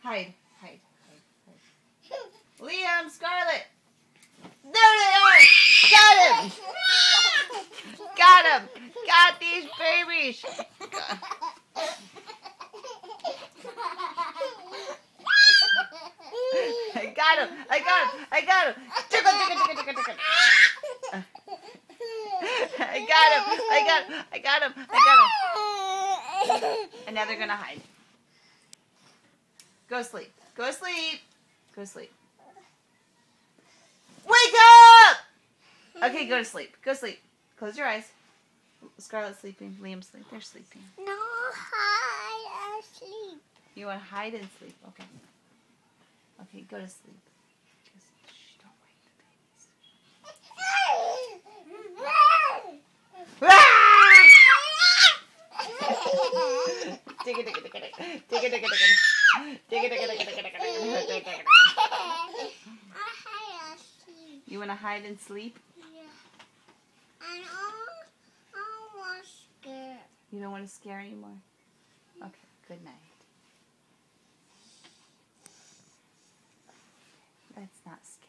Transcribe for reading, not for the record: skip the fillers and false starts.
Hide. Hide. Liam, Scarlett. There they are. Got him. Got him. Got these babies. I got him. I got him. I got him. Tickle, tickle, tickle, tickle, tickle. I got him. I got him. I got him. I got him. And now they're going to hide. Go sleep. Go sleep. Go sleep. Wake up! Okay, go to sleep. Go sleep. Close your eyes. Scarlett's sleeping. Liam's sleeping. They're sleeping. No, hide asleep. You want to hide and sleep? Okay. Okay, go to sleep. Just, shh, don't wake the babies. Dig it, dig it, dig it, dig it, dig it, dig it, dig it, dig it, dig it, dig it. You want to hide and sleep? Yeah. And I was scared. You don't want to scare anymore? Okay, good night. That's not scary.